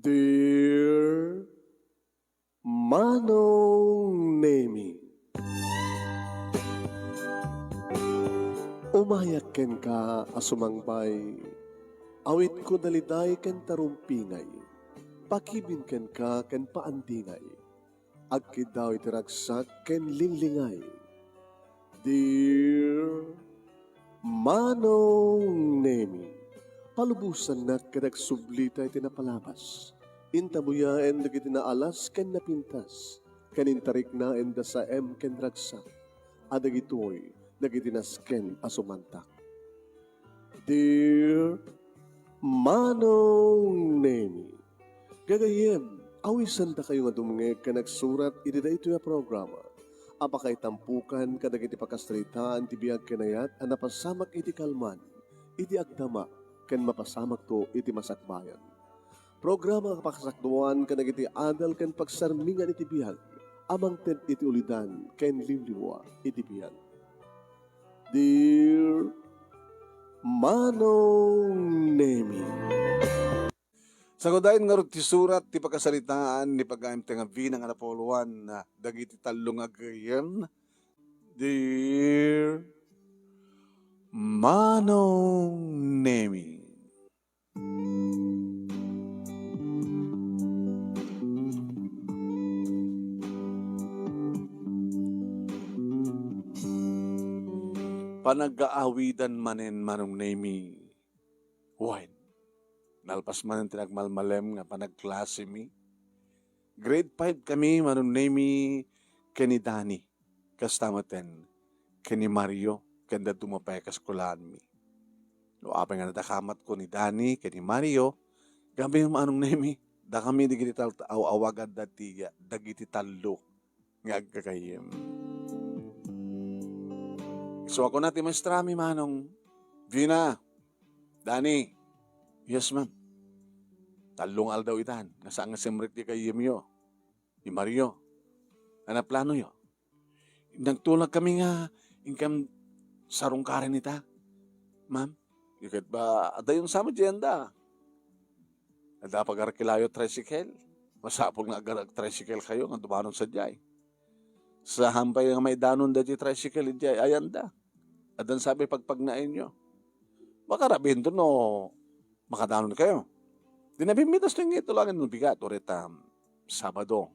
Dear Manong Nemi, umayak ken ka asumangpay, awit ko daliday ken tarumpingay, pakibin ken ka ken paandingay, agkid daw itiragsak ken linlingay. Dear Manong Nemi, palubusan na kadag sublita iti napalabas. Intabuyaen dagiti naalas ken napintas, kanintarik na enda sa ken ragsak, adagitoy dagiti nasken asumantak. Dear Manong Nemi, gagayem, awisan da kayo nga dumungeg ka nagsurat iti daytoy a programa. Apakay tampukan kadagiti pakastritaan ti biag kenayat a napasamak iti kalman, iti agdama ken mapasamak to iti masakbayan. Programa kapakasakduan kadagiti adal ken pagsarmingan iti biag, amang ted iti ulidan ken liwliwa iti biag. Dear Manong Nemi, Sagodayin nga ti surat ti pagkasalitaan ni pagayam ti nga binang anapoluan na dagiti talong agayem. Dear Manong Nemi, panag-aawidan manen Manong Nemi, wine. Nalpas man ang tinagmalmalem nga panagklase mi. Grade 5 kami, Manong Nemi, kani Dani, kastamaten, kani Mario, kanda tumapay kaskulaan mi. No, apay nga natakamat ko ni Dani, kani Mario, gabi yung Manong Nemi, da kami digiti awagad dagiti talo, nga agkakayem. So ako na ti maestrami, Manong, Vina, Dani, yes, ma'am. Talong aldaw itan. Nasaan nga simrik di kay Yemyo. Ni Mario. Ano plano yo? Nagtulak kami nga ingkam sarong karen ita. Ma'am, ikat ba ada yung sama jenda? Ada pag-arkilayo tricycle. Masapol nga agar tricycle kayo nga dumanon sa jay. Sa hampay nga may danon da di tricycle jay, ayan da. Adan sabi pagpagnain nyo. Baka rabin to no makadanon kayo. Dinabimitas nyo nga ito lang ng bigat. Ulit Sabado.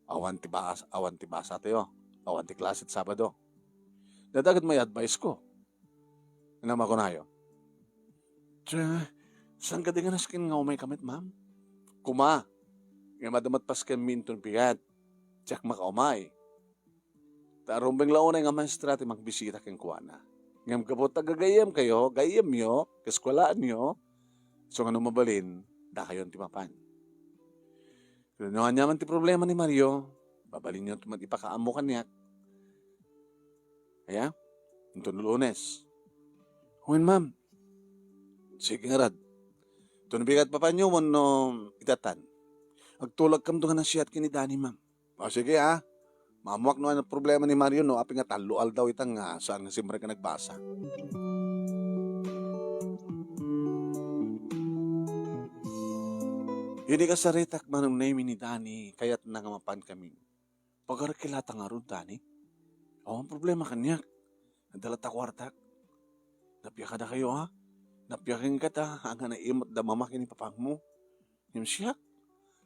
Awan ti basa tayo. Awan ti klasit Sabado. Dadagat may advice ko. Inama ko na yun. Saan ka di nga naskin nga umay kamit, ma'am? Kuma. Nga madamat pas kan minton bigat. Tsak makaumay. Tarumbing launay nga maestra ti magbisita keng kuwana. Ngam kapot gagayem kayo, gayem nyo, kaskwalaan nyo, so nga mabalin, da kayo ti mapan. Kung naman ti problema ni Mario, babalin nyo ipakaamo kanyak. Kaya, ito Lunes. Huwin ma'am, sige nga rad. Ito nabigat pa nyo mo no itatan. Agtulag kam nga na siya at kinidani ma'am. O sige ha, mamuak no ang problema ni Mario no, api nga talual daw itang nga saan nga simre ka nagbasa. Hindi ka saritak Manong Nemi ni Dani, kaya't nangamapan kami. Pagkarakilata nga ron, Dani. O, ang problema kanyak. Nadalata kwartak. Napya ka na kayo, ha? Napyakin ka ta, hanggang naimot da mamakin ni papang mo. Yung siya,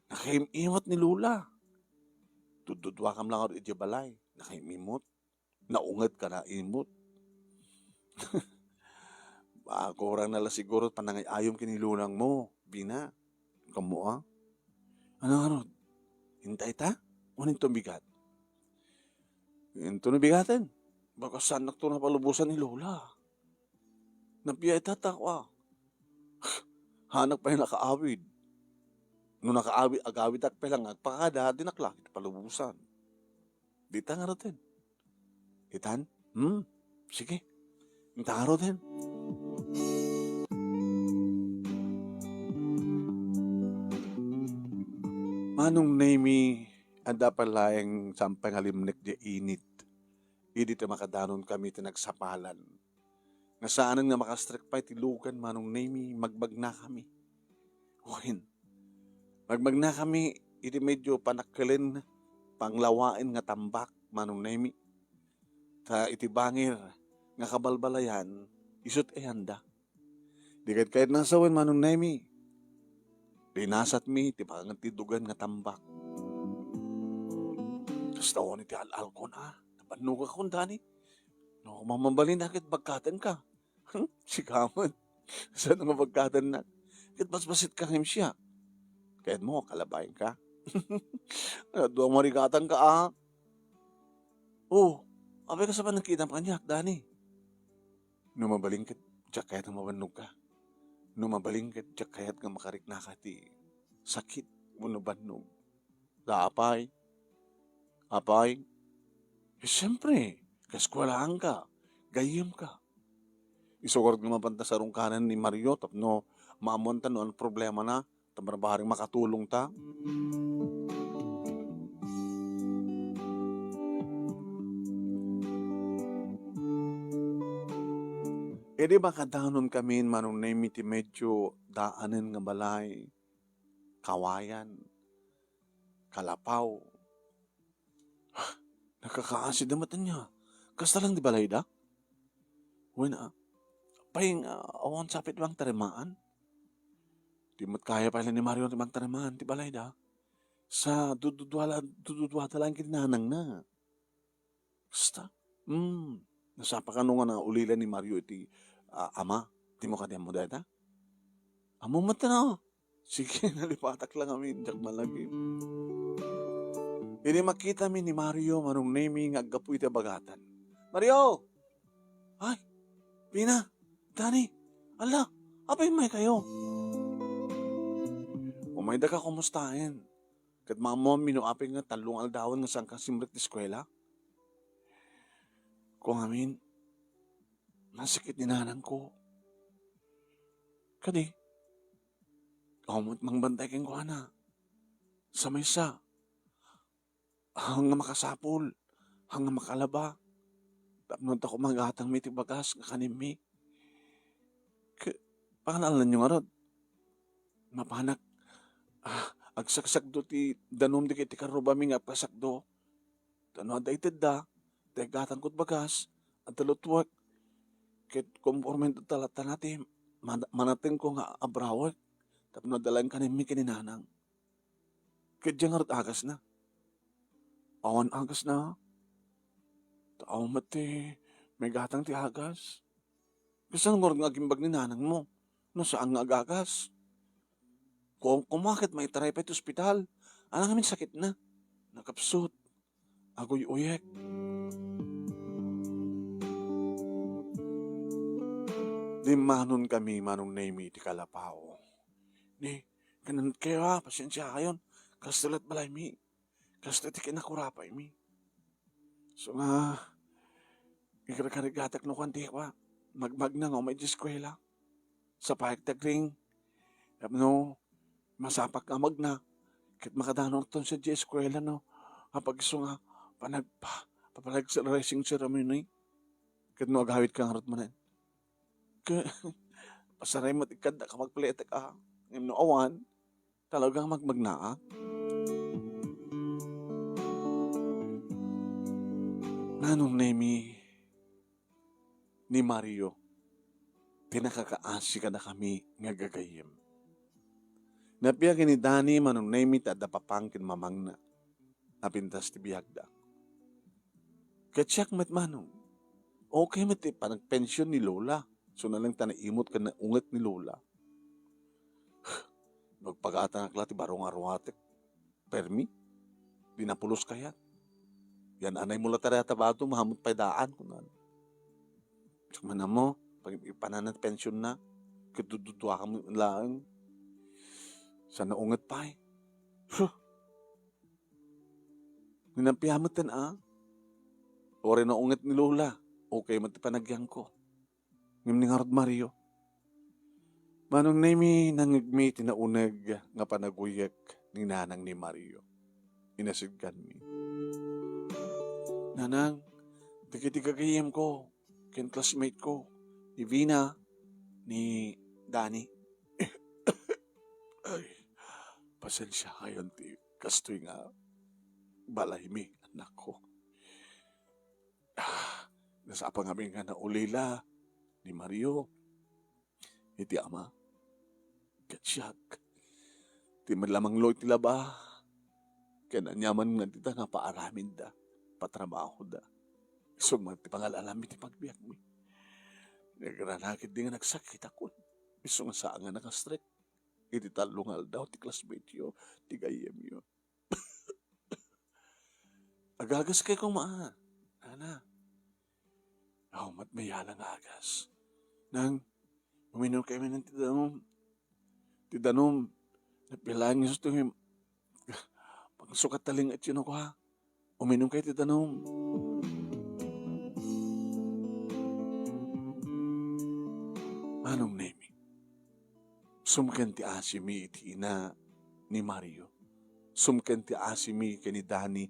nakaimimot ni Lula. Tududwa kam lang ito balay. Nakaimimot. Naungat ka na imot. Ako orang nala siguro panangay ayom kinilunang mo, Bina. Kamu ah? Ano? Hintay ta? Unin to bigat? Ito na bigatan. Baka saan nakto na palubusan ni Lola. Napiyay tatak ah. Hanak pa yung nakaawid. Nung agawid ak pa lang, agpakada, dinaklakit palubusan. Dita nga rotin. Ditan? Sige. Dita nga rotin. Manong Nemi, anda palayang sampay ngalimnek di init. Idi ti makadanon kami ti nagsapalan. Nga saanan nga makastrik pa iti lugan Manong Nemi, magbag na kami. Uhin, Magmag na kami, iti medyo panakkelin, panglawain nga tambak, manong nemi. Ta iti bangir, nga kabalbalayan, isut e handa. Di kahit nasawin manong nemi. Pinasat mi, ti pangantidugan nga tambak. Tapos tawon iti al-al ko na. Napanuga ko dani. No, mamambalin na kit bagkatan ka. Sikamon. Saan nga bagkatan na? Kit basbasit ka ngim siya. Kahit mo, kalabayin ka. Doon marigatan ka Oh, abay ka sa panangkita kanyak, Dani. Numabalingkit, tiyak kayat nga mabanog ka. Numabalingkit, tiyak kayat nga makarik na ka ti sakit mo nabanog. Apay. Siyempre, kaskwalaan ka, gayem ka. Isugard nga mapanta sa rungkanan ni Mario, tapno maamonta no ang problema na, tamarbaharing makatulong ta. E di ba kadanon kami manong naimiti medyo daanan nga balay, kawayan, kalapaw. Nakakaasid na mata niya. Kasta lang di balay da? Wala. Paying awan sapit bang tarimaan? Di mo't kaya pala ni Mario bang tarimaan, di balay da? Sa dududwala lang kinanang na. Kasta? Nasapa ka nung nga ulila ni Mario iti ama. Di mo ka diyan mo data? Amo mata na. Sige, nalipatak lang kami. Diyak malagi. Ini makita mi ni Mario manong naming aggapu iti bagatan. Mario! Ay! Pina! Dani! Ala! Apay may kayo? Umayda ka kumustahin. Kat mga mo minuapin nga talong aldawan nga sangka simret di eskwela. Kung amin, masakit ni nanang ko. Kadi, kamot mangbantay keng ko na. Sa maysa, hanga makasapol, hanga makalaba. Tapnon ako magatang miti bagas nga kanimi. Pangalalan nyo nga rod. Mapanak, agsaksak do ti danom di kiti karubami nga pasak do. Tano adaited da, gatang kot bagas, at talutwak. Kit kompormento talata natin, manating ko nga abrawak. Tapno dalan kanimi kininanang. Kit dyan nga rod agas na. Awan agas na. Tao mati, may gatang ti agas. Kasi nga nga gimbag ni nanang mo, no saan nga agagas. Kung kumakit may taray pa iti ospital, anang amin sakit na. Nakapsut, agoy uyek. Di manon kami manong naimi ti kalapaw. Ni, kanan kayo pasensya kayon, kastulat balay mi. Kastulat ti kinakurapay mi. So nga, ikarigatak no kanti pa. Magmag na nga may eskwela. Sa pahigtagring. No, masapak nga magna. Kit makadanon ton sa eskwela no. Kapag iso nga, papalag sa racing ceremony. Kit no agawit ka nga rot manan. Pasaray mo tikad ka magpaletek Ngayon no awan, talagang magmagnaa. Nanong nemi ni Mario, pinakakaasi ka na kami nga gagayim. Napiyagin ni Dani manong nemi tada papangkin mamang na apintas ti biyagda. Katsyak mat manong, okay mat panagpensyon ni Lola. So na lang tanaimot ka na unget ni Lola. Magpagata na klati barong arwatek. Permi, dinapulos kaya. Yan anay mula tarata bato, mahamot pa'y daan ko na. Tsaka mo, pag ipananat pensyon na, kitutuwa ka mo lang. Sana unget pa'y. Ninampihamot tan Ore na unget ni Lola, okay matipanagyan ko. Ngim ni Harod Mario. Manong nami nangigmi tinaunag nga panaguyak ni nanang ni Mario. Inasigkan mi. Nanang, tikitigagayim ko, kin classmate ko, ni Vina, ni Dani. Ay, Pasensya kayon ti kastoy nga balay mi, anak ko. Nasa pa kami nga naulila ni Mario, iti ama, katsyak. Ti malamang loy ti laba, kaya nanyaman nga tita nga paaramin da, patrabaho da. So, ti pangalalami ti pagbiyak mi. Nagranakit di nga nagsakit ako. Iso nga saan nga nakastrek. Iti talungal daw ti classmate yo, ti gayem yo. Agagas kay kong maan. Ana. Ako matmayala nga agas. Nang uminom kayo ng tidanom. Tidanom. Napilaan niyo sa ito. Pagsukat taling at yun ako ha. Uminom kayo tidanom. Anong name? Sumken ti asimi iti ina ni Mario. Sumken ti asimi kani Dani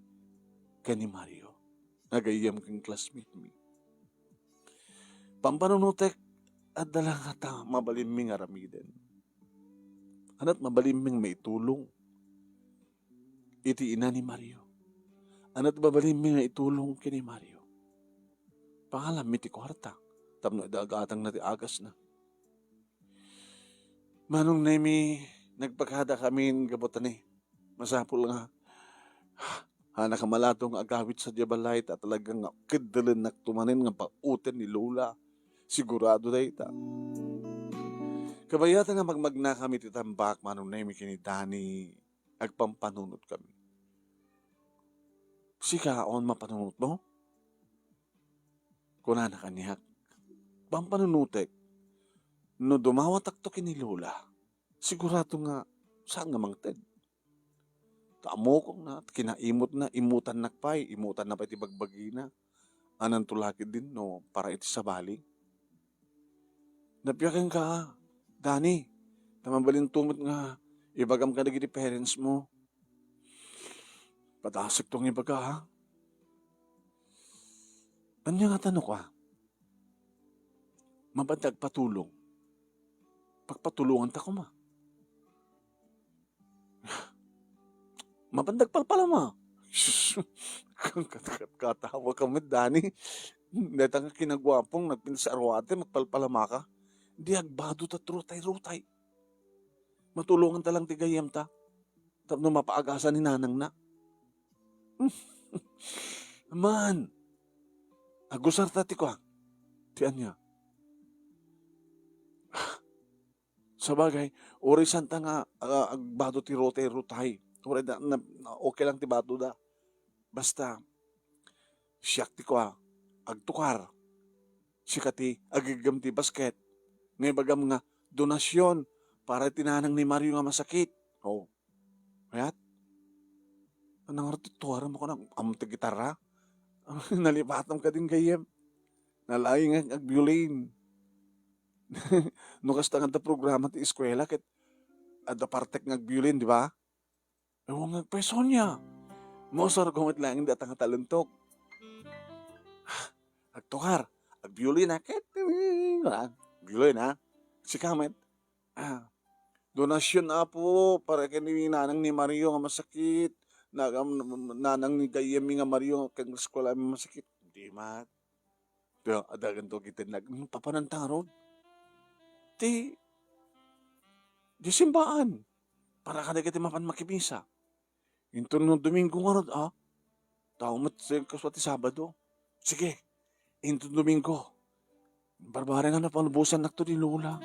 kani Mario. Nagayam kang classmate mi. Pampanunutek at dalang kata mabaliming aramiden. Anat mabaliming may tulong. Iti ina ni Mario. Anat mabaliming may tulong kini Mario. Pangalam mi ti kwarta. Tapno idagatang na ti agas na. Manong nemi nagpagkada kami gabotan eh. Masapul nga. Hana kamalatong agawit sa diabalay at talagang kidalin naktumanin nga pauten ni Lola. Sigurado na ita. Kabayata nga magmagna kami titambak manong nemi kini Dani agpampanunot kami. Sikaon mapanunot mo? Kuna na kaniyak. Pampanunutek. No dumawat akto kini Lola, sigurado nga saan nga mangted. Kaamo kong na, kinaimot na, imutan nakpay, imutan na pa iti bagbagi na. Anang tulakid din no, para iti sa bali. Napiyakin ka, Dani, tamabalin tumot nga, ibagam ka na giti parents mo. Patasik tong ibaga ha. Ano nga tanong ka? Mabandag patulong. Pagpatulungan ta ko ma. Mabandag palpala ma. Katawa kami, Dani. Deta nga kinagwapong, nagpinsarwate, magpalpalama ka. Di agbado ta rutay-rutay. Matulungan ta lang tigayam ta. Tapno mapaagasan ni nanang na. Man. Agusar ta ti ko. Tiyan niya. Sa bagay, ori santa nga agbado ti rutay. Ori na okay lang ti bato da. Basta, siyak ti ko agtukar. Sikati, agigam ti basket. Ngay bagam nga, donasyon para tinanang ni Mario nga masakit. Oh, kayat? Anong artituaran mo ko ng amti gitara? Nalipatam ka din gayem. Nalayang agbiolin. No kasta nga da programa ti eskwela ket ada partek ngagbiolin, di ba? Ewan ngagpeso niya. Mosar kumit lang hindi atang talentok. Agtukar, agbiolin na ket. Biolin ha. Si Kamet. Donasyon na po para kini nanang ni Mario nga masakit. Nanang ni Gayemi nga Mario kang eskwela masakit. Di mat. Ada ganito kita papanantang ron. Di simbaan. Para kada kita mapan makibisa. Ito nung Domingo nga ron, tao mat kaswati Sabado. Sige, ito Domingo. Barbara nga na palubusan na ito ni Lola.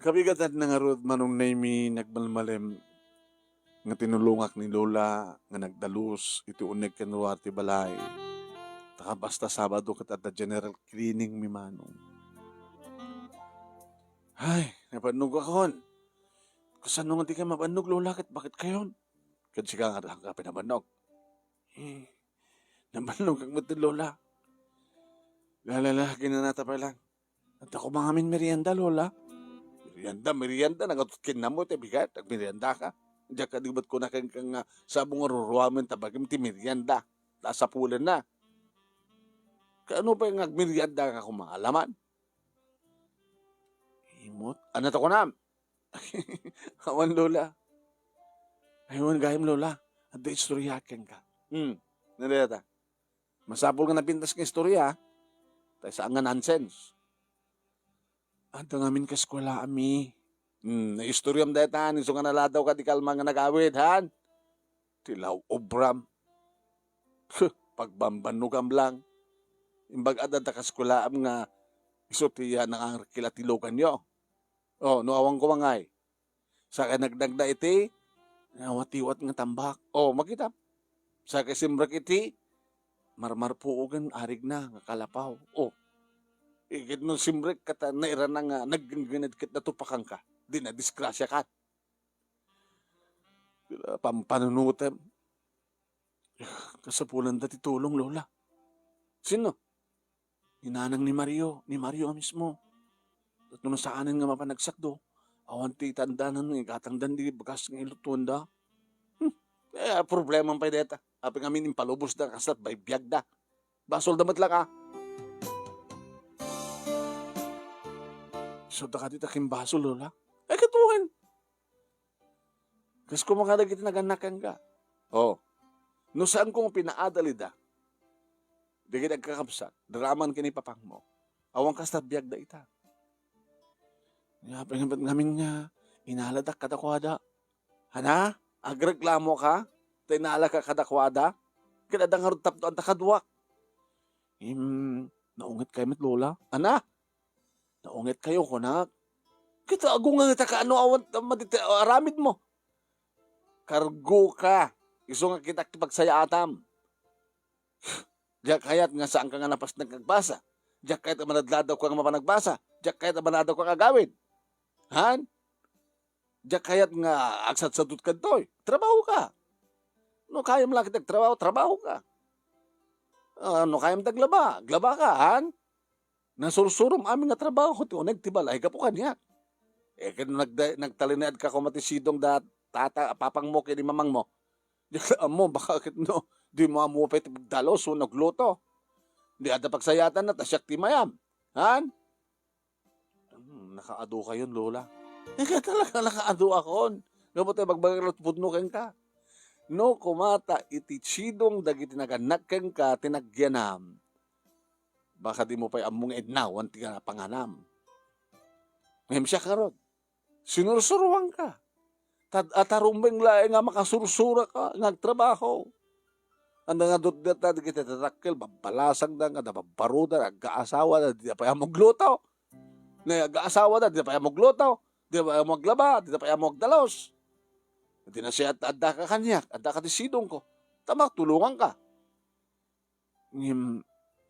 Kabigatan na nga ron manong naimi nagmalmalem nga tinulungak ni Lola nga nagdalus iti unig kanuwar ti balay. Taka basta Sabado kat at general cleaning mi manong. Ay, napanog akon. Kasan nung hindi ka mapanog Lola kat bakit kayon? Kasi ka nga ka pinabanog. Napanog kang mati Lola. Lalala, ginanata pa lang. At ako mga amin merienda Lola. Merienda, nagatutkin na mo, bigat, nagmerienda ka. Diyan ka dibat ko na kang sabong ruruamin tabagim ti merienda. Taas sa pulan na. Kaano pa yung agmiryanda ka kumaalaman? Imot, ano to ko na? Awan lola. Ayun, gayam lola. At da istorya ken ka. Nalita. Masapol nga napintas ng istorya. Tayo saan nga nonsense. At ang amin ka eskwela ami. Na istoryam daytan. Iso nga naladaw ka di kalma nga nagawid, han? Tilaw obram. Pagbambanugam lang. Imbag adad ka eskwela nga iso tiya nang kilatilogan nyo. Oh, nuawang ko mangay. Sa kanagdag na iti, nawatiwat nga tambak. Oh, makita. Sa kasimrak iti, marmarpuogan arig na nga kalapaw. Oh, ikit no simrek kata naira na nga nagganganad kit natupakan ka. Di na disgrasya ka. Pampanunutem. Kasapulan dati tulong, lola. Sino? Inanang ni Mario mismo. At nung saanin nga mapanagsak do, awan ti tandanan ng ikatangdan di bagas ng ilutuan da. Problema pa deta. Api kami impalubos da kasat bay biyag da. Basol damat lang ah. So da ka dita kim basol lola. Ay katuhin. Kas kung mga dagiti naganakan ka. Oh. No saan kong pinaadali da. Dagiti nagkakapsat. Draman kini papang mo. Awang kasat biyag da ita. Yapin nga namin nga, inaladak kadakwada. Hana? Agreklamo ka? Tinala ka kadakwada? Kinadang harutap to ang takadwak. Naungit kayo met lola. Ana? Naungit kayo kunak. Kita agung nga ka ano awan aramid mo. Kargo ka. Iso nga kita kipagsaya atam. Diyak kayat nga saan ka nga napas nagkagbasa. Diyak kayat nga manadladaw ka nga mapanagbasa. Diyak kayat nga manadaw ka kagawin. Han? Diyak kayat nga agsat sa dut kantoy. Trabaho ka. No kayam lang kita trabaho ka. No kayam taglaba. Glaba ka, han? Nasursurom amin nga trabaho. Tiunag tibalay ka po kanyak. Kaya nagtalinad ka kumatisidong tata, papang mo, kini mamang mo. Diyak mo, bakit no? Di mo amupay tibigdalo, so nagluto. Di ada pagsayatan na, tasyak ti mayam. Han? Nakaado ka yun, lola. Kaya talaga nakaado akon. Gabo tayo magbagalot pudnukin ka. No, kumata, iti sidong dagiti naganakken ka, tinagyanam. Baka di mo pa'y among ednawan, ti nga panganam. Ngayon siya karod. Sinursuruan ka. Atarumbeng laeng nga makasursura ka, nagtrabaho. Ang nga doon dati kita tatakil, babalasang na nga, nababaruda, nag-aasawa na, di na pa yung magluto. Nag-aasawa na, di na pa yung magluto. Di na pa yung maglaba, di na pa yung magdalos. Di na siya adda ka kanyak, adda ka disidong ko. Tamak, tulungan ka.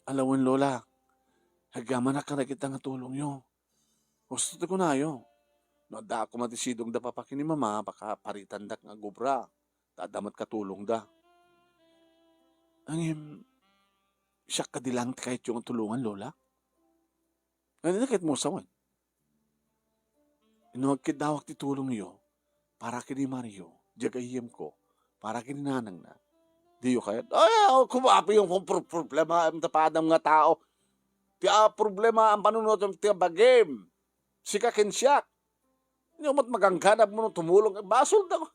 Alawin lola, hagyaman na ka na kita nga tulong nyo. Gusto ko na yun. No, da ako matisidong da papakin ni mama, baka paritan dak nga gubra. Tadamat katulong da. Siya kadilang kahit yung tulungan, lola. Ano na kahit mo sawan? Inuwag kidawak ti tulong yo, para kini Mario, jagayim ko, para kini nanang na. Di yo kaya, kumapi yung problema ang tapadang nga tao. Ti problema ang panunod ng ti bagim. Sika kensyak. Hindi mo magangkanap mo nung tumulong. Basol da ko.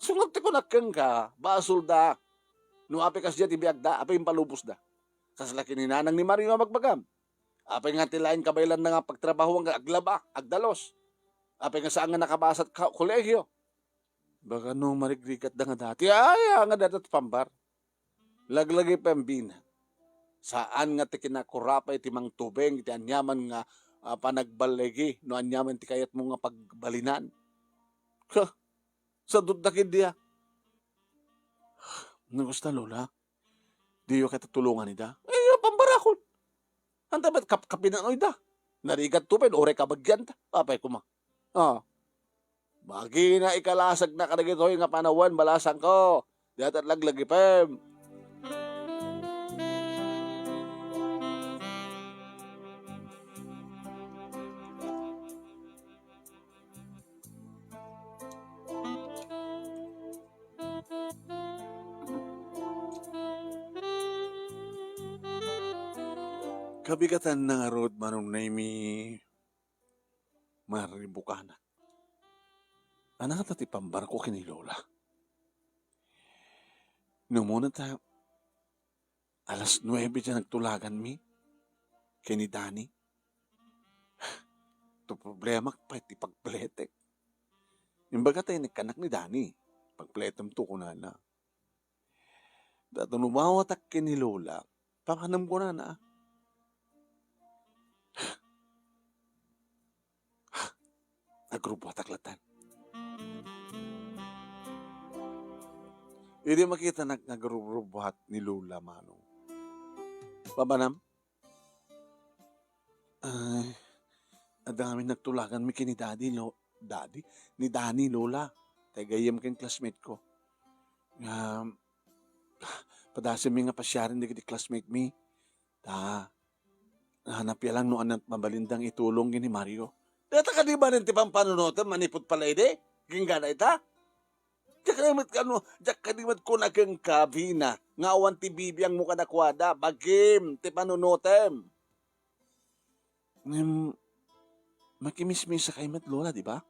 Sunod ti ko nakeng ka, basol da. Nuapi kas dyan tibiyag da, apay yung palubos da. Kaslaki ni nanang ni Mario magbagam. Apay nga tilain kabaylan na nga pagtrabaho ang aglaba, agdalos. Apay nga saan nga nakabasat kolegyo. Baka nung marigrikat da nga dati, nga datat pambar. Laglagi pambina. Saan nga ti kinakurapay ti mang tubeng, ti anyaman nga panagbalegi, no anyaman ti kayat mo nga pagbalinan. Sa dudakid diya. Nagusta, lola? Di yung katulungan ni da? Pambarakon. Ang dapat kapinanoy da. Narigat tupin, ore kabagyan ta. Papay kuma. Bagi na ikalasag na kanagitoy nga panawan, balasan ko. Diyatat laglagi pem. Kabigatan na nga rod manong na maribukana. Anak at ipambar ko kini Lola. Nung muna ta, alas 9 dyan nagtulagan mi, kini Dani. To problema pa iti pagpletek. Yung baga tayo nagkanak ni Dani, pagpletem to ko na na. Dato numawatak kini Lola, pakanam ko na. Nagrubo taklatan. Hindi makita nagrubuhat ni Lola manong. Pabanam? Ay, ang dami nagtulagan mi kini Daddy, Daddy? Ni Dani, Lola. Tagayam kang classmate ko. Padasin mi nga pasyarin di kiti classmate mi. Nahanap ya lang noon at mabalindang itulong ni Mario. Data ka di ba rin tipang panunotan, manipot pala ide? Ginggana ita? Diyak ka di ko na kang kabina. Nga awan ti bibiyang mo kadakwada. Bagim, ti panunotem. Makimis-misa kay mat Lola, di ba?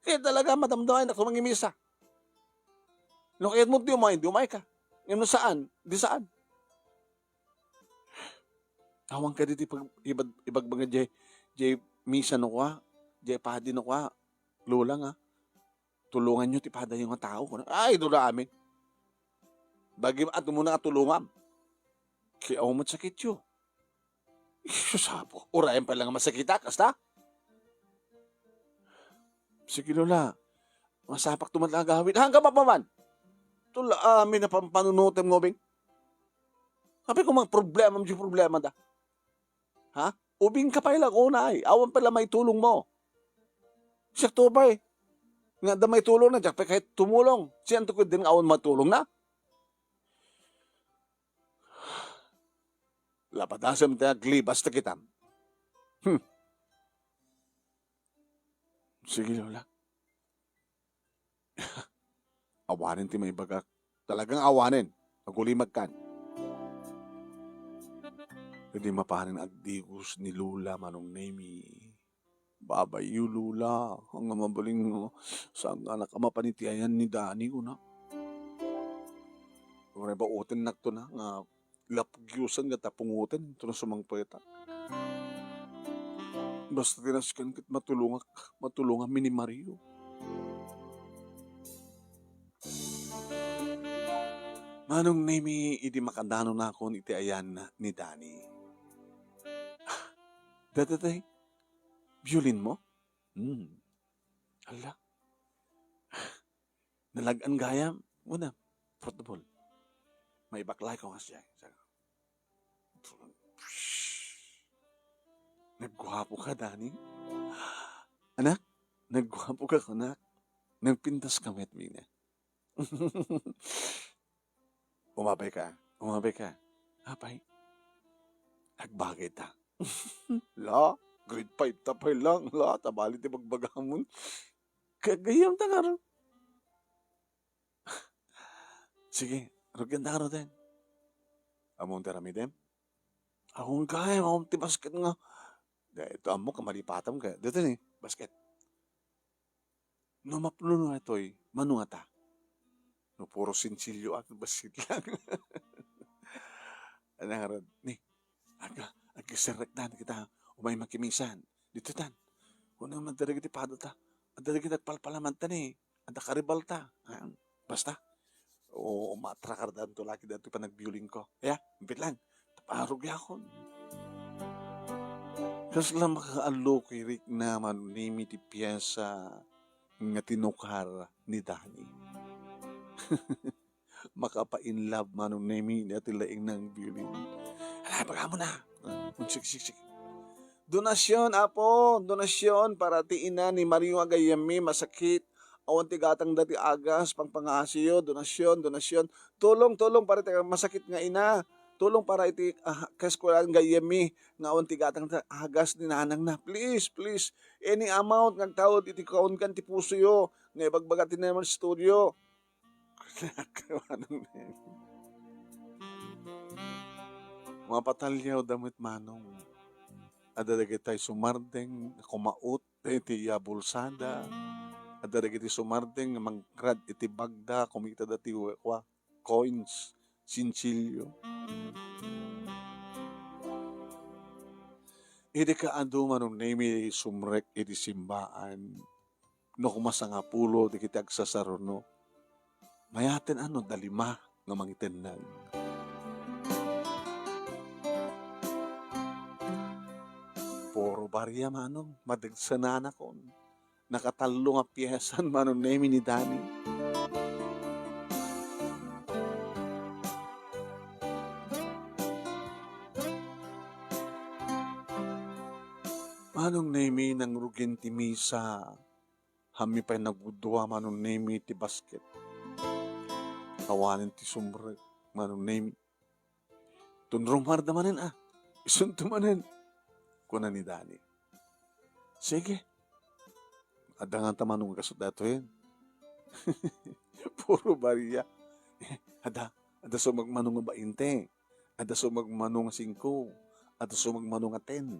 Kaya talaga madamdaman na kumangimisa. No, kaya mo di umay ka. Ngayon saan? Di saan? Awang ka di ibagbaga jay misa no kwa. Jay padi no kwa. Lola nga. Tulungan nyo ti pada yung mga tao. Ay, doon na amin. Bagim at mo na tulungan. Kaya ako matsakit yun. Sabo. Urayan pa lang masakita. Kasta? Sige Lola. Masapak tumatagawin. Hanggang pa man. Tula amin na pampanunutin mo, Bing. Sabi ko mga problema da. Ha? Ubing ka pa ilang unay. Awan pala may tulong mo. Siya to ba eh. Nga da may tulong na. Diyak pa kahit tumulong. Siya to ko din awan matulong na. Lapadasam tayo glibas na kita. Sige Lola. Awanin ti may bagak. Talagang awanin. Magulimag kan. Hindi mapahanin agdigos ni Lula manong nemi. Babay yu Lula. Ang mabaling saan anak mapanitiayan ni Dani ko na. Kung ba utin nak to na nga lapagyusan nga tapungutin. Ito na sumang pweta. Basta tinaskan kit matulungan mi ni Mario. Manong nemi idi makandano na ako iti ayan ni Dani. Datatay, violin mo? Hala. Nalagan gaya, muna, portable. May baklay ko nga siya. Nagguhapo ka, Dani? Anak, nagguhapo ka, anak. Nagpintas ka, Metmina. Umabay ka. Apay. Nagbagay ta. La, grade 5 tapay lang. La, tabali ti magbagamon. Kagayam ta nga ron. Sige, rugyan ta nga din. Among terami din. Akong kaya, akong ti basket nga. Ito amo, kamalipatam ka. Dito ni, basket. No maplo no ito'y, manu nga ta. No puro sinsilyo at basket lang. Ano nga ron, ni, agkisirrektan kita, umay makimisan. Dito tan, kung naman talaga ti pado ta, ang talaga nagpalpalaman ta ni, ang karibal ta. Basta, o matrakardan to laki dito pa nagbiuling ko. Kaya, impit lang, taparog yakon. Kas lang makaalo kay Rick na manunimi ti piyesa nga tinukar ni Dani. Makapa-inlove manunimi na tilaing ng violin. Hala, baga mo na. Sige. Donasyon, apo. Donasyon para ti ina ni Mario Agayami masakit. Awan ti gatang dati agas, pangpangasiyo. Donasyon. Tulong para ti masakit nga ina. Tulong para iti kaskulan gayami nga awan ti gatang agas ni nanang na. Please. Any amount ng tawad iti kaon kan ti puso yo. Nga ibagbagat ti naman studio. Mga patalyaw damit manong. Ada dagiti sumardeng kumaot iti bulsada. Ada dagiti sumardeng nga mangkrad iti bagda kumita dati coins, sinsilyo. Idi ka adu manong nemi sumrek iti simbaan. No kumasanga pulo di kita agsasaruno. Mayaten dalima nga mangitenag. Puro barya manong madagsanan akon. Nakatalo nga piyesan manong nemi ni Dani. Manong nemi nang rugin ti misa. Hami pa'y nagudwa manong nemi ti basket. Kawanin ti sumrek manong nemi. Tunrong marda manen Isunto manen. Kuna ni Dani. Sige. Ada nga tamanong kasot dato yun. Puro bariya. Ada sumagmanong nga 20. Ada sumagmanong nga 5. Ada sumagmanong nga 10.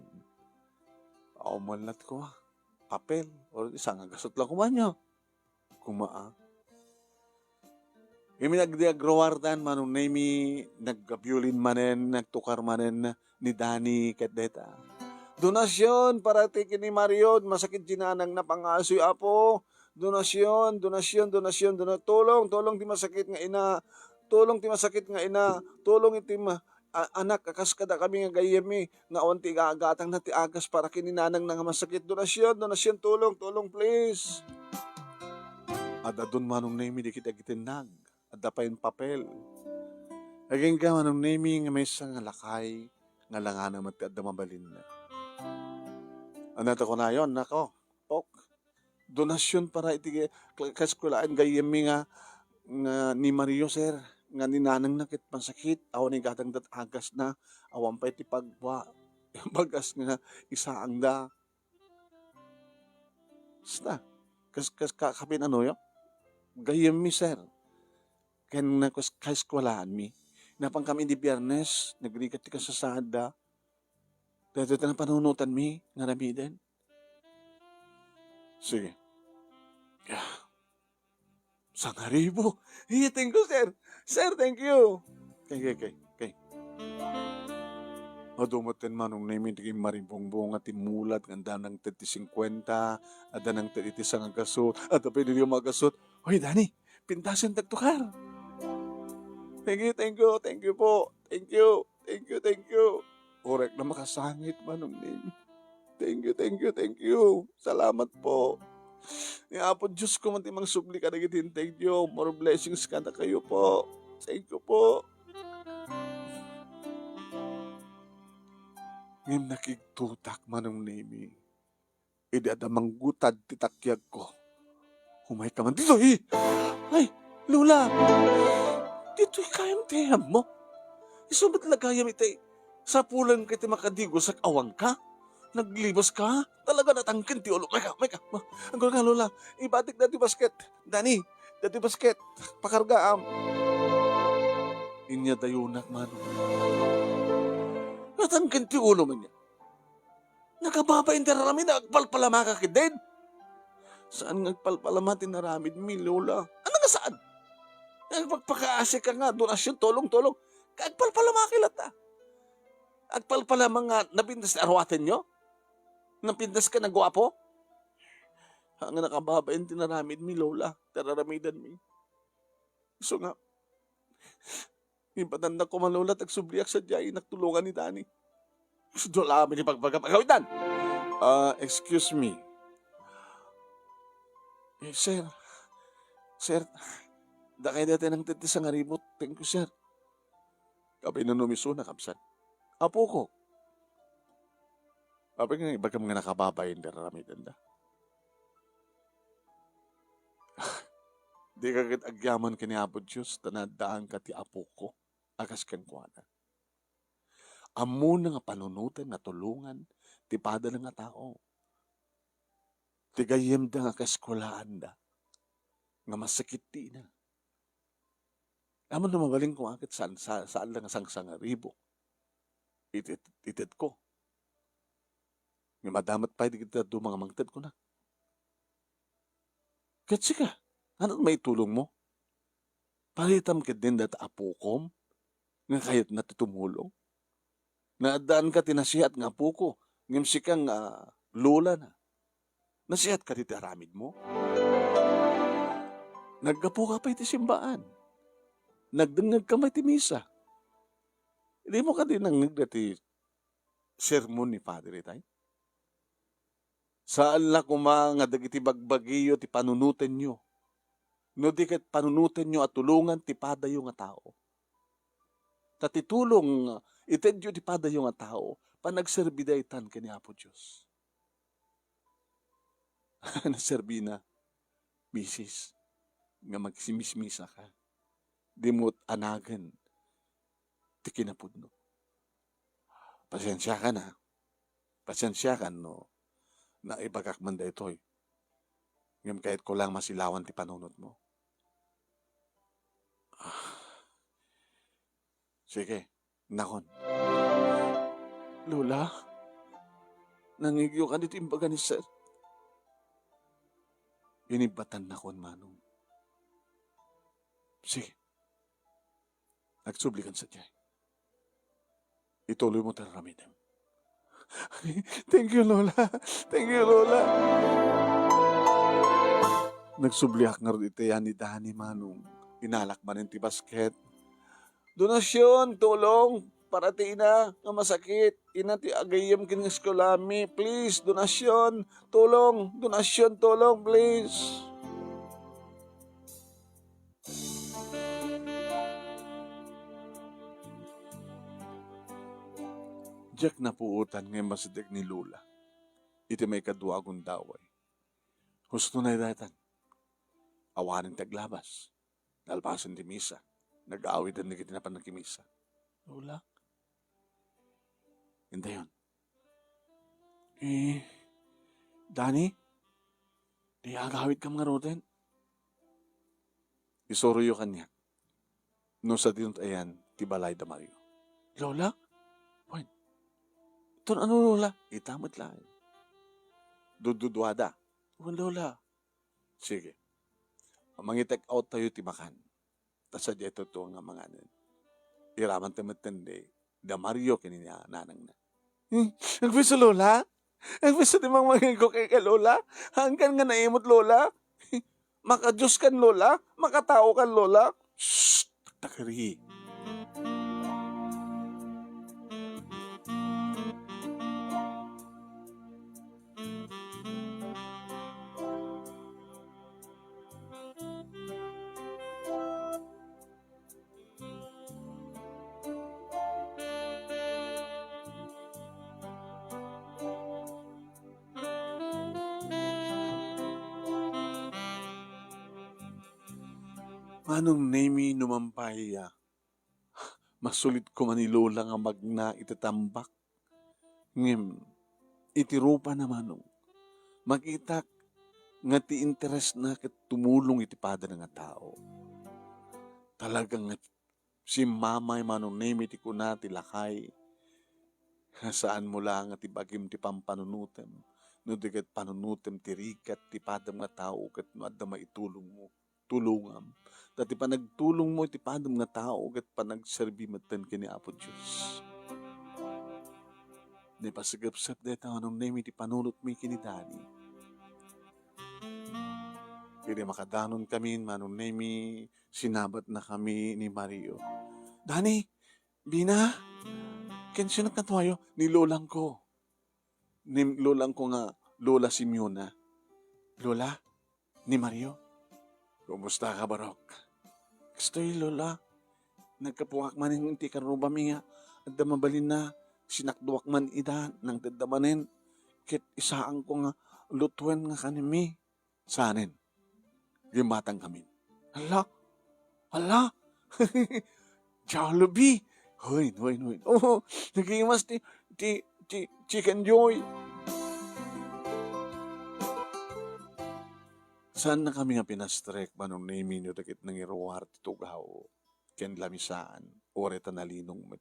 Malat ko papel. O isang gasot lang kumanyo. Kumaa. Imi nagdiagrowardan manong nemi naggabyulin manen, nagtukar manen ni Dani ket deta. Donasyon para ti kini Marion, masakit ginanang na pangasoy apo. Donasyon. Tulong ti masakit nga ina. Tulong ti masakit nga ina. Tulong iti anak kakas kada kami nga gayemi nga onti gaagatang na ti agas para kininanang nga masakit. Donasyon, tulong please. Ada dun manong nemi di kita gitinag. Ada pa yung papel. Aging ka manong nemi nga may isang lakay nga langan naman ti adda mabalin na. Anata ko na yun, nako. Pok. Donasyon para iti kaskulaan gayemi nga ni Mario sir. Nga ninanang nakit pansakit. Awan ni gatang dat agas na. Awan pa iti pagwa. Bagas nga isaang da. Basta. Kapin ano yun? Gayemi sir. Ken na kaskwalaan mi. Napang kami di Biyernes. Nagrikat ti kasasada. Dito na panunutan mi, nga ramiden. Sige. Sangaribo. Thank you, sir. Sir, thank you. Kay. Madumaten manong namin tiging marimbongbong at imulat ganda ng 30-50, ada ng 30 sang agasot, at pwede yung magasot. Hoy, Dani, pintasan tagtukar. Thank you po. Thank you. Orek na makasangit manong name. Thank you. Salamat po. Ni Apo Diyos ko mantimang subli ka nagitin. Thank you. More blessings ka na kayo po. Thank you po. Ngim nakigtutak manong name. Idi ada manggutad titakyag ko. Humay ka man dito Ay, Lula. Dito'y kayang tiyam mo. Isubat lagayam itay. Sa pulang kiti makadigo sa awang ka? Naglibas ka? Talaga natangkin ti ulo. May ka. Ang ka, Lola. Ibatik dati basket. Dani, dati basket. Pakargaam. Inya dayunak man. Natangkin ti ulo man niya. Nakababain ti rami na agpalpalama ka kidin. Saan agpalpalama ti naramid mi, Lola? Ano nga saan? Nagpagpakaasi ka nga, donasyon, tulong. Agpalpalama kilata. Agpalpalama nga, napindas na arwatin nyo? Napindas ka na gwapo? Ang nakababain tinaramid mi, Lola. Tararamidan mi. So nga, ipatanda ko man, Lola, tagsubliak sa diyan, nagtulungan ni Dani. Dola kami ni pagpagawitan. Excuse me. Sir, da kayo dati ng titis ang aribot. Thank you, sir. Kapay na numiso na kapsan. Apo ko. Kapag nga iba ka mga nakababayin na ramidan da. Di ka agyaman ka ni Apo Diyos, tanadaan ka ti apo ko, akas kang kuwana. Amo na nga panunutan nga tulungan, ti pada na nga tao. Ti gayem da nga kaskulaan da, nga masakit ti na. Amo na magaling kung akit saan lang sang ribo. Itit ko. Nga madamat pa di kita do mga mangtad ko na. Katsi ka, ano may tulong mo? Palitam ka din data apukom, nga kayat natutumulong. Naadaan ka tinasihat nga apo ko, ngam sikang lola na. Nasihat ka dito aramid mo. Naggapo ka pa iti simbaan. Nagdangag ka may timisa. Hindi mo ka din nang dati sermon ni Father Itay? Saan la kuma nga dagiti bagbagiyo ti panunutan nyo. No di kat panunutan nyo at tulungan ti padayo nga tao. Tatitulong itedyo ti padayo nga tao panagserbidaytan kani Apo Diyos. Naserbi na, misis, nga magsimismisa ka. Di mo't anagan ti kinapudno. Pasensya ka na. Pasensya ka no na ipagkakman da ito'y. Ngayon kahit ko lang masilawan ti panunod mo. Sige, nakon. Lola, nangigyo ka dito imbaga ni Sir. Inibatan na kon manong. Sige. Nagsublikan sa diyay. Ituloy mo taramidem. Thank you, Lola. Thank you, Lola. Nagsubliak nga rin ito yan ni Dani manong. Inalakman ti basket. Donasyon, tulong. Para ti ina nga masakit. Ina ti agayam kin nga eskolami. Please, donasyon, tulong. Donasyon, tulong, please. Jack na puutan ngayon masadig ni Lula. Iti may kadwa akong daway. Husto na datan. Awanin taglabas. Nalpasan di misa. Nag-aawit ang nagitinapan ng kimisa. Lula? Hindi yun. Dani? Di agawit ka mga roten? Isoroyo kanya. No sa dinot ayan, tibalay da Mario. Lola? Point. Ito ano Lola? Itamot lang. Dududwada. Lola. Sige. Mangitek out tayo timakan. Tasadya ito nga mga anin. Iraman tamatindi. Da Mario kaninya nanang na. Nagpisa Lola? Nagpisa di mga ko kay Lola? Hanggang nga naimot Lola? Maka-Diyos kan Lola? Makatao kan Lola? Shhh! Takari. Manong nemi numampaya. Masulit ko manilola nga magna itatambak. Ngem, itirupa na manong. Makita nga ti interest na kat tumulong itipada nga tao. Talagang si mamay manong nemi ti kuna ti lakay. Saan mo lang at ibagim ti pampanunutem. No di kat panunutem ti rikat ti padam nga tao kat madama itulong mo. Tulungam. Dati pa nagtulong mo iti padam nga tao kat pa nagserbi matan kini Apo Diyos. Di pa sagapsap deta anong name iti panunot mi kini Dani. Kaya makadanon kami manong name sinabat na kami ni Mario. Dani, Bina, kensyo nagkatwayo ni lolang ko. Ni lolang ko nga Lola Simeona. Lola, ni Mario. Kumusta ka, Barok? Gusto'y, Lola. Nagkapuwak man yung inti karuba mi nga. At damabalin na, sinakduwak man ida, nang dadamanin. Kit isaan ko nga, lutwen nga kanimi. Sanin, gimatang kami. Hala, Jollibee. Hoy. Oh, nagimas ti Chicken Joy. Saan na kami nga pinastrek manong name nyo dakit nang iruwar ti tugaw ken lamisaan ore ta nalinong met.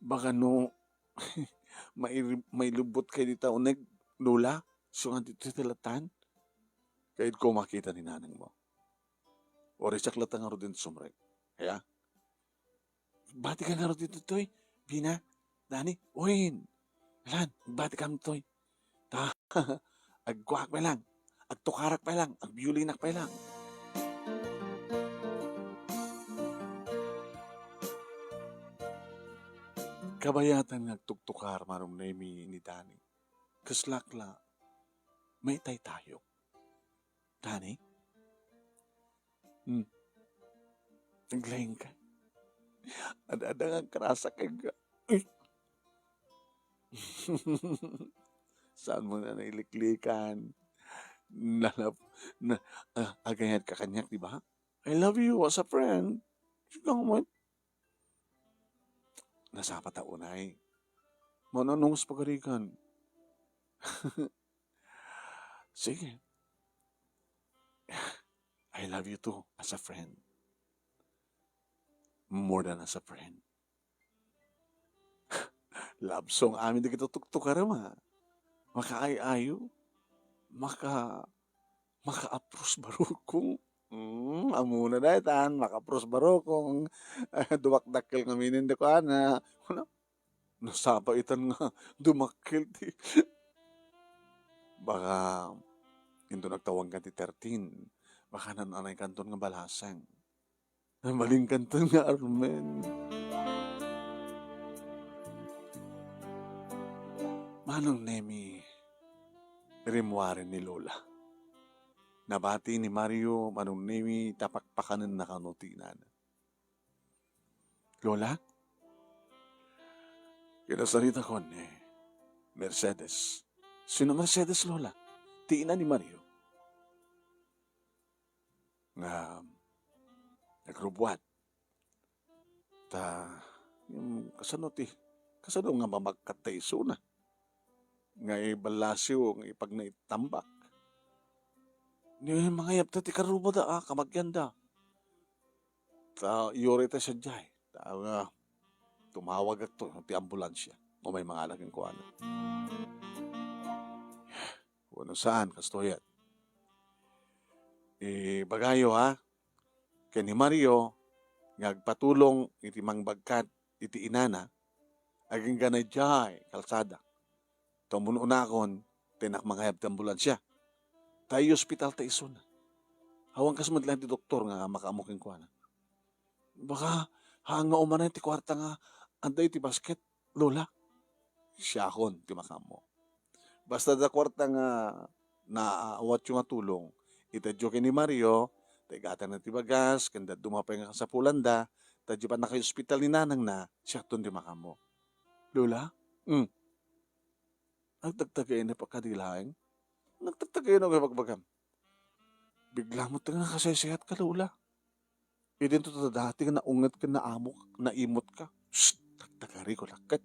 Baka no may lubot kay dita uneg, Lola. So nga dito tilatan. Kahit ko makita ni nanang mo. O risak latang nga ro din sumrek. Kaya, bati ka na ro dito, Toy. Bina, Dani, Oin. Alan, bati ka mo, Toy. Ta, agkwak pa lang. Agtukarak pa lang. Agbiulinak pa lang. Kabayatan nagtuktukar marom na ni Dani. Kaslakla, may tay tayo. Dani? Naglayang ka. Ada nga karasa ka nga. Uy! Saan mo na nailiklikan? Agayan ka kanyak, di ba? I love you as a friend. Sigang mo. Nasapat na unay. Mananong sa pagarikan. Sige. I love you too as a friend. More than as a friend. Love song amin di kita tuktukar ma. Maka-ay-ayo. Maka-apros barukong. Amuna na itan. Maka-apros barukong. Dumakdakil nga minin di ko ana. Nasapa itan nga. Dumakil di. Baka ito nagtawag ka ti 13. Baka nananay kanton nga balasang. Maling kanton nga Armen. Manong Nemi, rimwarin ni Lola. Nabati ni Mario, Manong Nemi, tapakpakanan na kanutinan. Lola? Kinasalita ko ni Mercedes. Sino Mercedes, Lola? Tina ni Mario. Nga, nagrubwat. Yung kasano nga mamagkat tayo suna. Nga ibalasyo, nga ipag na itambak. Ni mga yapta ti karubo da, kamagyan da. Yore ta siya jay. Tumawag at to, ti ambulansya. O may mga alaging kuwan. Ano saan, kastoyat? Bagayo ha, kay ni Mario, ngagpatulong iti mangbagkat iti inana, aging ganay jay, kalsada. Tamununakon, tinak manghayab ti ambulansya. Tayo hospital ta iso na. Hawang kasamad lang ti doktor nga makaamuking kuha na. Baka hanga umanay ti kwarta nga anday ti basket, Lola. Siyakon ti makamo. Basta da kwarta nga naawat yung nga tulong, itadyo ni Mario, taigatan na ti bagas, kanda dumapay nga sa pulanda, tadyo pa na kayo hospital ni nanang na, siyakton ti makamo. Lola? Nagtagtagay na pagkadilaeng. Nagtagtagay na pagbagam. Bigla mo nga kasaysaят ka, Lola. Idin to dati nga naungat ka, naamok, naimot ka. Shhh! Tagtagari ko lakit.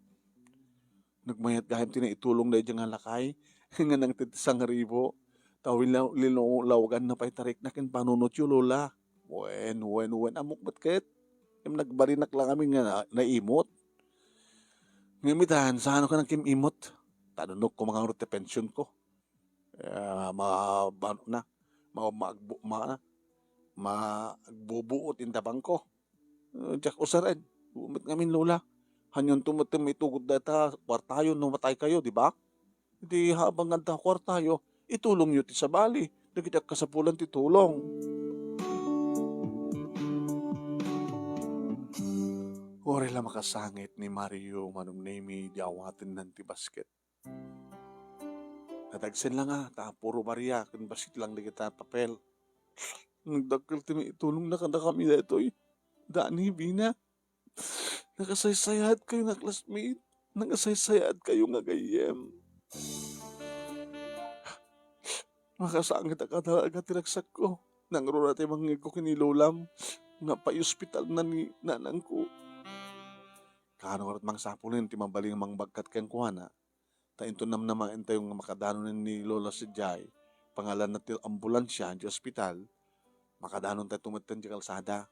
Nagmayat gahim itulong na dyan nga lakay. Nga nang titisang ribo. Tawin linulawagan na pa'y tarik na kin panunot yun, Lola. Wen. Amok ba't yung nagbarinak lang kami nga naimot. Ngamitan, saan ka nang kimimot? Tanunok ko mga urte pension ko. Magbubuot intabang ko. Diyak usaran. Bumit ngamin, Lola. Hanyon tumatim itugod data, kwartayo, numatay kayo, di ba? Hindi habang ganda kwartayo, itulong nyo ti sa bali. Nagitak kasapulan ti tulong. Ore la makasangit ni Mario Manong Nemi diawatin ng ti basket. Natagsin lang puro Maria, kung basket lang di kita papel. Nagdakil ti itulong na kada kami dito Dani, Bina. Nakasaysayad kayo nga classmate. Nakasaysayad kayo nga gayem. Makasangit ka tinagsak ko. Nangrura tayo mangig ko kinilulam. Nga pa-hospital na ni nanang ko. Kano karat mang sapulin, ti mabaling mang bagkat kayang kuhana. Ta ito naman tayo nga makadanon ni Lola si Jai. Pangalan na ti ambulansya di hospital. Makadanon tayo tumatan di kalsada.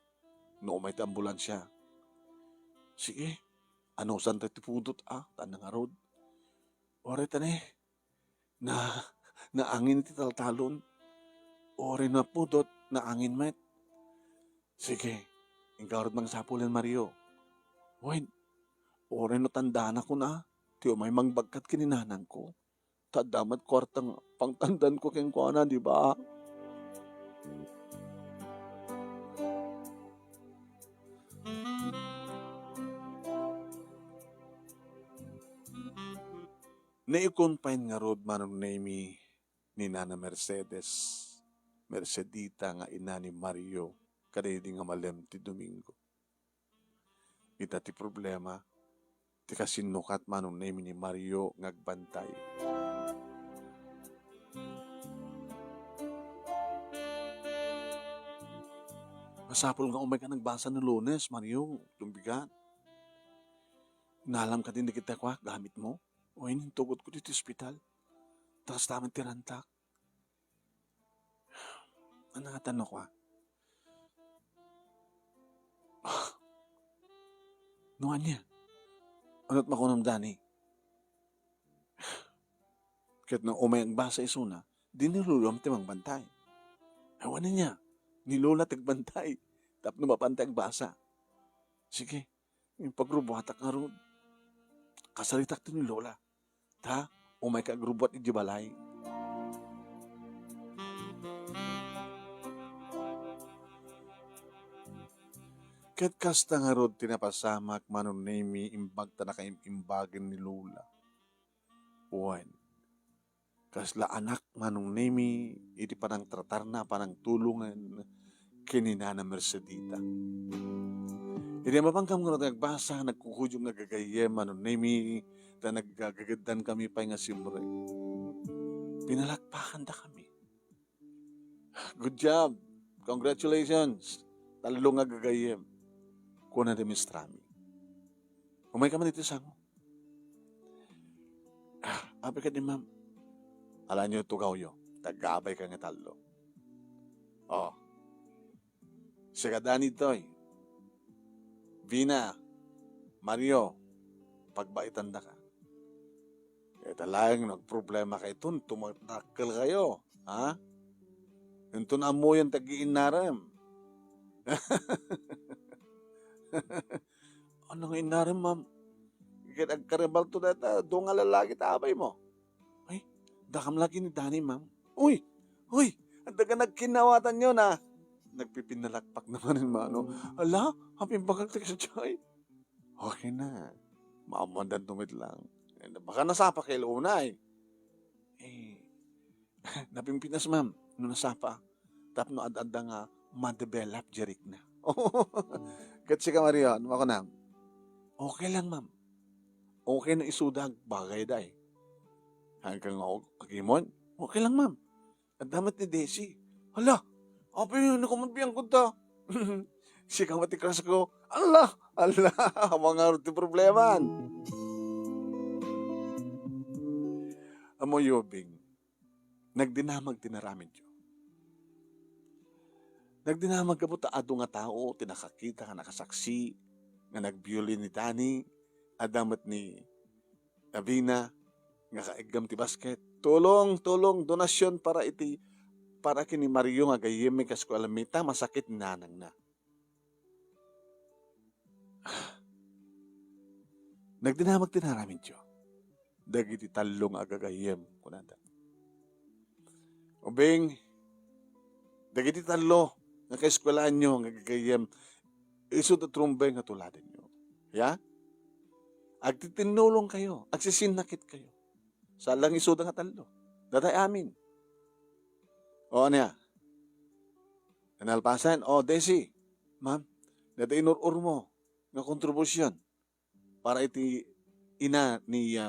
No may ti ambulansya. Sige, ano saan tayo ti pudot Tanang arod. Ore tani, na naangin ti taltalon. Ore na pudot, naangin met. Sige, ikaw rin mang sapulan, Mario. Wen, ore no tandaan ako na. Tiyo may mangbagkat kininanang ko. Tadamat kwartang pangtandan ko keng kuana, di ba? Naikumpain nga rod manong name ni Nana Mercedes. Mercedita nga ina ni Mario. Kanidi nga malem ti Domingo. Ita ti problema. Ti kasinukat manong name ni Mario ngagbantay. Masapol nga umay ka nagbasa ng Lunes, Mario. Lumbigan. Nalam ka din di kita kwa, gamit mo. O yun, tugot ko dito sa ospital. Tapos tamang tirantak. Ano nga tanong ko Nuan niya. Ano't makunam dani? Kahit nang umay ang basa isuna, di nilulom timang bantay. Ewan niya, nilola tagbantay. Tap na mapantay ang basa. Sige, yung pagrubuhatak nga ron. Kasalitak to ni Lola. Ta, umay ka agrubot ni Jibalay. Ket kasta nga rod tinapasamak manon nemi imbag ta nakaimbagin ni Lola. Uwan. Kasla anak manong nemi iti panang tratar na panang tulungan kinina na Mercedita. Iti mapangkam nga nagbasa, nagkukudyong nagagayem, nemi, na naggagadan kami pa nga simbre. Pinalakpakan da kami. Good job. Congratulations. Talong nagagayem. Kuna de mistrami. Umay ka man dito sa mo. Abi ka din, ma'am. Alam niyo tugaw yo. Tagabay ka nga talo. Oh. Sigadani to'y. Vina, Mario, pagbaitan na ka. Eh talagang nagproblema kayo itun, tumatakal kayo. Ha? Yung tunamo yung tagiin naram. Ano nga inaram, ma'am? Nagkaribal to data, doon nga lalaki tabay mo. Ay, dakam lagi ni Danny, ma'am. Uy, ang daga nagkinawatan nyo na. Nagpipinalakpak naman yung mano. Ala, haping bagagtik sa chay. Okay na. Maamandan tumit lang. Baka nasapa kay Lunay. Napimpinas, ma'am. No nasapa. Tap no ad-adda nga ma-develop jerik na. Katsi ka, Mario. Ano ako na? Okay lang, ma'am. Okay na isudag. Bagay day. Hanggang ako, agimon. Okay lang, ma'am. At damat ni Desi. Hala, api, nakumabiyang ko ta. Sika matikras ko. Allah, mga ruti problema. Amo yobing, nagdinamag tinaramin yo. Nagdinamag ka po taado nga tao, tinakakita ka nakasaksi, nga nagbiolin ni Danny, adamat ni Avina, nga kaigam ti basket. Tulong, donasyon para kini Mario nga gayem kas ko alamita, masakit nanang na. Nagdinamag tinaramin yo. Dagiti talong agagayem kunada. Ubing, dagiti talo nga kaeskwelaan nyo nga agagayem, isod at trumbay nga tuladan nyo. Ya? Agtitinulong kayo, agsisinakit kayo. Salang isod nga talo. Daday amin. O ano ya? Kanalpasan, Desi, ma'am, daday inurur mo nga kontribusyon para iti ina ni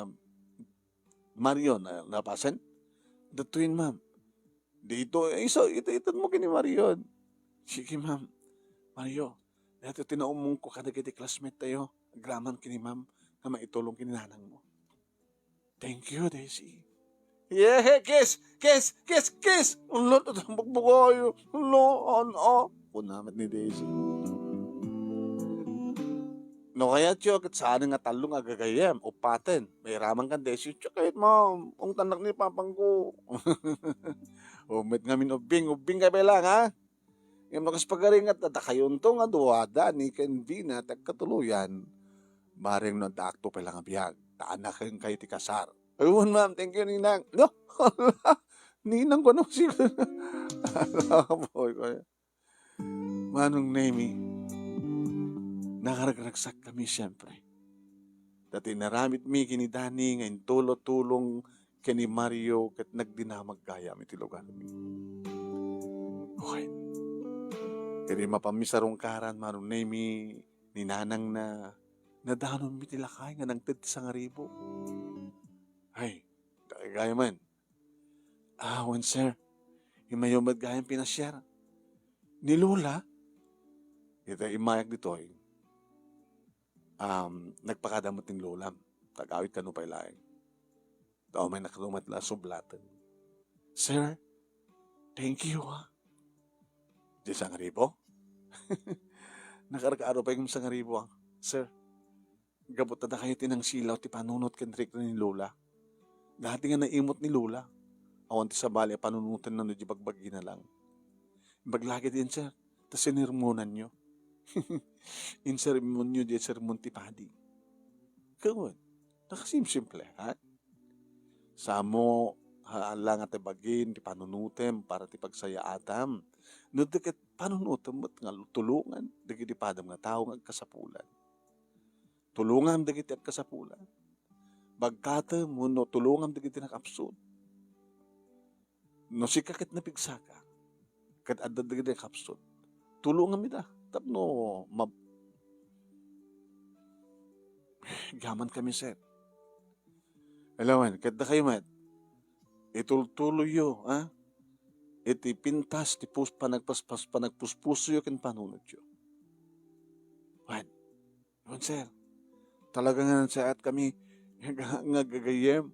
Mario na napasan. Datuin, ma'am. Dito, ito mo kini Mario. Sige, ma'am. Mario, dito tinaumong ko kada kiti classmate tayo. Agraman kini, ma'am, na maitulong kini nanang mo. Thank you, Daisy. Yeah, kiss! Ulo, tatambak mo kayo. Ulo, Punamat ni Daisy. No kaya tiyo, kat saan nga talong agagayam, upaten, may ramang kan desi, tiyo kahit mo, ang tanak ni papang ko. Umit ngamin ubing ka lang, ha? Yung makas pagaringat na kayon to nga duwada ni Ken Vina, tagkatuluyan, maring no dakto pa lang ang biyag, taanak kayong kayo ti kasar. Ayun ma'am, thank you ninang. No, ninang ko no, siguro. Boy ko. Manong Nemi, nakaragraksak kami siyempre. Dati naramit mi kini Dani ngayon tulong kini Mario kat nagdinamag kaya mi tilugan mi. Okay. Kaya mapamisarong karan Manong Nemi ni nanang na nadanon mi tilakay nga nang ted sa ngaribo. Ay, kagaya man. Wan sir, himayomad gayang pinasyar. Ni Lola, ito imayak dito nagpakadamot ng lolam. Tagawit ka no pa ilaing. Tao may nakalumat na sublatan. Sir, thank you ha. Di sa ngaribo? Nakarakaaro pa yung sa ngaribo ha. Sir, gabot na kayo tinang silaw ti panunot kentrik na ni Lola. Dati nga naimot ni Lola. Awan ti sa bali panunutan na no di bagbagi na lang. Baglagi din sir, ta sinirmonan nyo. In sermon nyo di sermon ti padi. Kawad, nakasimsimple ha? Samo, lang at bagin, ti panunutem, para ti pagsayaatam. No, dikit panunutem, at nga tulungan, dikit ti padam nga tao nga kasapulan. Tulungan, dikit ti kasapulan. Bagkata mo, no, tulungan, dikit ti nakapsud. No, si kakit na pigsaka, kat adad dikit ti nakapsud. Tulungan mi da, tapno, gaman kami, sir. Alawan, kada kayo mat, itultuloy yo, ha? Iti pintas, ti panagpaspas, panagpuspuso yo, kin panunod yo. Wan, sir, talaga nga sa at kami, nga gagayem.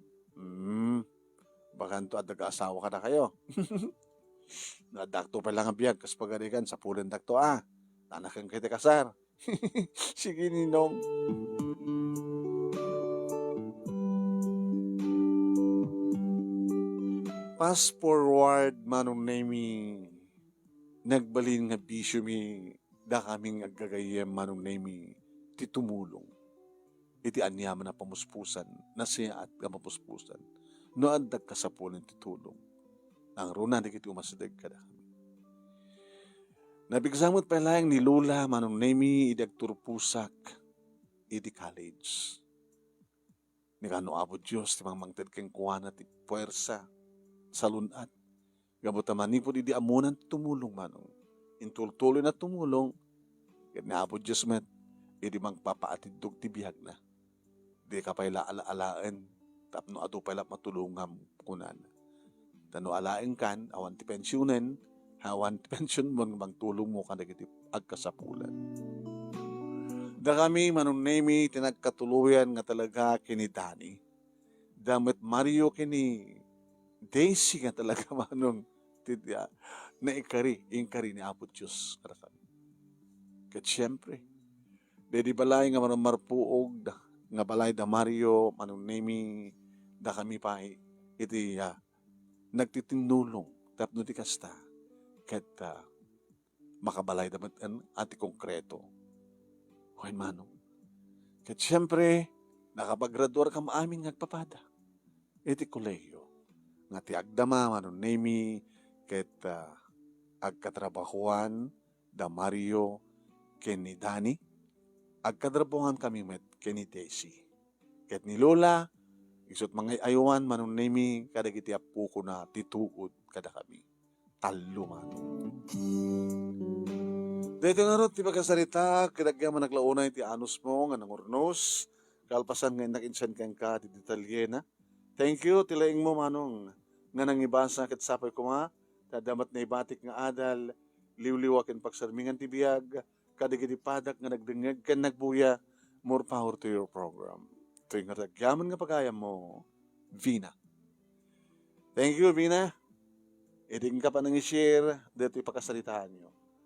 Baka ito at nag-aasawa ka na kayo. Nadakto pa lang ang biyag, kas pagarigan, sa pulen dakto, Nanakang kita kasar. Sige, Ninong. Fast forward, Manong Nemi, nagbalin nga bisyo mi, da kaming aggagayem, Manong Nemi, ti tumulong. Iti anyaman na pamuspusan, nasiya at kamapuspusan, no adag kasapulan ti tulong. Ang runa, di kiti umasadag ka da. Nabigsamot pa lang ni Lola, Manong Nemi, idagturpusak, iti college. Ni kano abo Diyos, ti mangmangtad keng kuwana ti puwersa, sa lunat. Gabutaman ni po di amunan tumulong manong. Intultuloy na tumulong. Kaya ni abo Diyos met, iti mangpapaatidog ti bihag na. Di ka pa'y ala-alaan, tapno ato pa'y matulungam kunan. Tano alaeng kan, awan ti pensyonen, awan ti pensyon mo, magtulong mo ka na kiti agkasapulan. Da kami, Manong Nemi, tinagkatuluyan nga talaga kini Dani. Damit Mario kini Daisy nga talaga, Manong, na ikari ni Apo Diyos. Kat siyempre, di balay nga Manong Marpuog, nga balay da Mario, Manong Nemi, da kami pa iti nagtitinulong, tapno ti kasta, kat makabalay da ati konkreto. Okay, Manong. Kat siyempre, nakapaggraduar ka maaming nagpapada. Iti kolehiyo. Nga ti agdama, Manong Nemi, ket agkatrabahuan, da Mario, ken ni Dani, agkatrabahuan kami met ken ni Daisy. Ket ni Lola, isot mga ayuan, Manong Nemi, kada kiti apu ko na tituod kada kami. Talo, Manong. Dito nga ron, ti pagkasarita, kinagya man naglaunay ti anus mo, nga nangurnos, kalpasan nga nakinsan kang ka, ti detalye na. Thank you, tilaing mo, Manong, nga nangibasa kat sapay ko nga, tadamat na ibatik nga adal, liwliwakin pagsarmingan ti biyag, kadigiti padak nga nagdengeg kan nagbuya, more power to your program. Ito yung nagyaman nga pagayam mo, Vina. Thank you, Vina. Eding ka pa nang i-share, dito ipakasalitaan nyo.